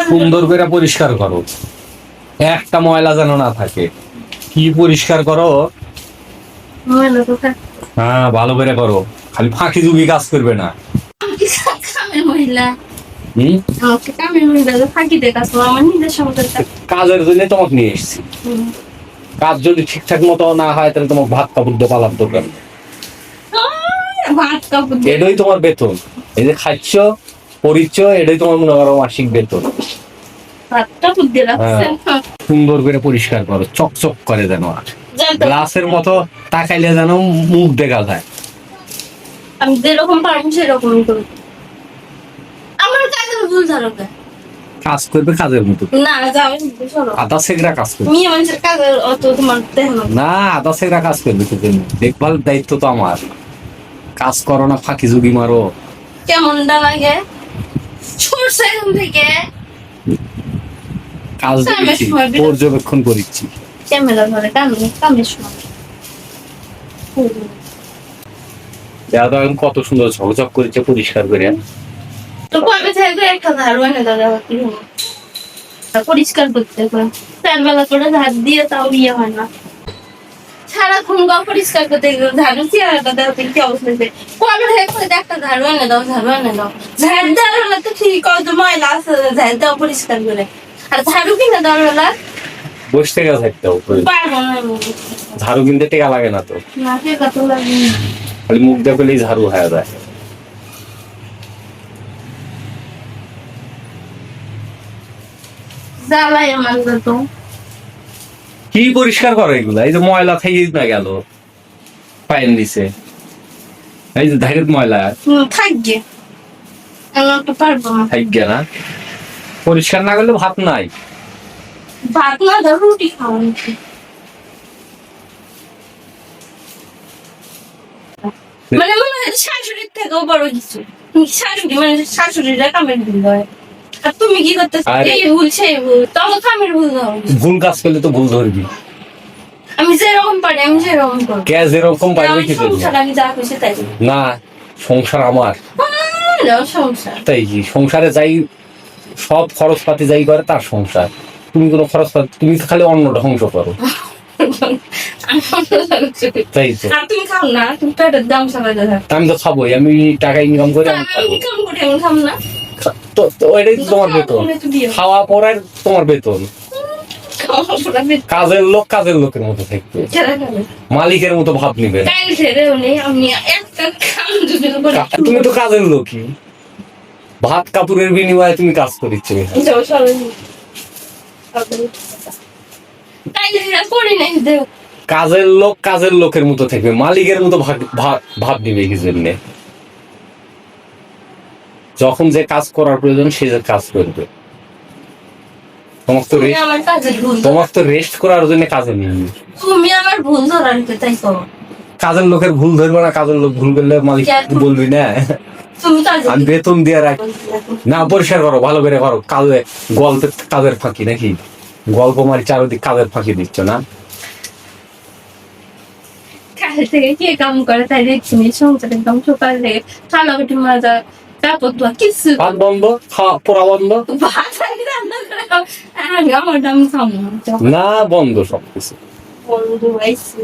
সুন্দর করে পরিষ্কার করো, একটা ময়লা যেন না থাকে। কি পরিষ্কার করো? হ্যাঁ, ভালো করে করো, খালি ফাঁকি ঝুঁকি কাজ করবে না। কাজের জন্য তোমাকে নিয়ে এসেছি। কাজ যদি ঠিকঠাক মতো না হয় তাহলে তোমার ভাত কাপড় দিয়ে পালার দরকার। এটাই তোমার বেতন, এই যে খাচ্ছ পরিচ্ছ, এটাই তোমার মনে করো মাসিক বেতন। সুন্দর করে পরিষ্কার করো, চকচক করে যেন, আর গ্লাসের মতো তাকাইলে যেন মুখ দেখা যায়। আমি যেরকম পারবো সেরকম করবো। আমার কাজের ভুল ধরো, কাজ করবে কাজের মতো না, যাও সরো। আধা সেগড়া কাজ করবে, মেয়ে মানুষের কাজের অত তোমার দেহ না, আধা সেগড়া কাজ করবে। দেখভাল দায়িত্ব তো আমার। কাজ করো না, ফাঁকি ঝুঁকি মারো। কেমনটা লাগে সরষে এখন থেকে কাজ দিচ্ছি, পর্যবেক্ষণ করিচ্ছি। ক্যামেরা ধরে কামের সময় দেখা কত সুন্দর ঝকঝক করেছে পরিষ্কার করে। তো কবে থেকে একটা ঝাড়ু এনে দাদা পরিষ্কার করতে চার বেলা করে ঝাড় দিয়ে তাও ইয়ে হয় না। সারাক্ষণ গা পরিষ্কার করতে ঝাড়ু চেয়ারটা দেওয়া কি অবস্থা হয়েছে। কবে থেকে একটা ঝাড়ু এনে দাও, ঝাড়ু এনে দাও। ঝাড় দেওয়ার বেলা তো ঠিক কত ময়লা আছে, ঝাড় দাও পরিষ্কার করে। আর ঝাড়ু কিনে দেওয়ার বেলা বসে থেকে থাকতে হবে, পারবো না। ঝাড়ু কিনতে টেকা লাগে না তো, না টেকা তো লাগে, খালি মুখ দেখলেই ঝাড়ু হয়ে যায়। জ্বালাই আমার তো। কি পরিষ্কার করো এগুলা? এই যে ময়লা থেকে না গেল পায়ের নিচে, এই যে ধারের ময়লা থাকবে, এমন তো পারবো না। থাকবে না, পরিষ্কার না করলে ভাত নাই। ভাত না ধর রুটি খাওয়া নাকি? মানে মনে হয় শাশুড়ির থেকেও বড় কিছু। শাশুড়ি মানে শাশুড়িরা কামের ভুল হয়, আর তুমি কি করতেছ? এই ভুল সেই ভুল, তখন কামের ভুল হবে। ভুল কাজ করলে তো ভুল ধরবি। আমি যেরকম পারি আমি সেরকম করবো। কে যেরকম পারবে কি করবি? আমি যা খুশি তাই না, সংসার আমার। সংসার তাই কি সংসারে যাই সব খরচপাতি যাই করে তার সংসার। তুমি কোনো খরচপাতি, তুমি খালি অন্ন ধ্বংস করো। তাই তো, তুমি খাও না, তুমি পেটের দাম চালাতে থাকো। আমি তো খাবোই, আমি টাকা ইনকাম করে আমি খাবো। ইনকাম করে আমি খাম না, তো এটাই তো তোমার বেতন, খাওয়া পড়ার তোমার বেতন। কাজের লোক কাজের লোকের মতো থাকবে, মালিকের মতো ভাব নিবে। তুমি তো কাজের লোকই, ভাত কাপড়ের বিনিময়ে তুমি কাজ করিচ্ছ। কাজের লোক কাজের লোকের মতো থাকবে, মালিকের মতো ভাব নিবে কি জন্যে? যখন যে কাজ করার প্রয়োজন সে যে কাজ করবে। তোমাকে তো রেস্ট করার জন্য কাজে নিয়ে, তুমি আমার ভুল ধরার তাই করো। কাজের লোকের ভুল ধরবে না, কাজের লোক ভুল করলে মালিক বলবি না আমি বেতন দিয়ে রাখি না। পরিষ্কার করো, ভালো করে করো। কাজে গল্পের কাজের ফাঁকি নাকি? গল্প মারি চারদিক কাজের ফাঁকি দিচ্ছ না। কাজে থেকে কে কাম করে তাই দেখছি, সংসার একদম সকাল থেকে খালা বেটি মাজা কাপড় ধোয়া কিছু ভাত বন্ধ, খাওয়া পোড়া বন্ধ, ভাত রান্না করে আমার দাম খাবো না বন্ধ সবকিছু। বন্ধু আইসি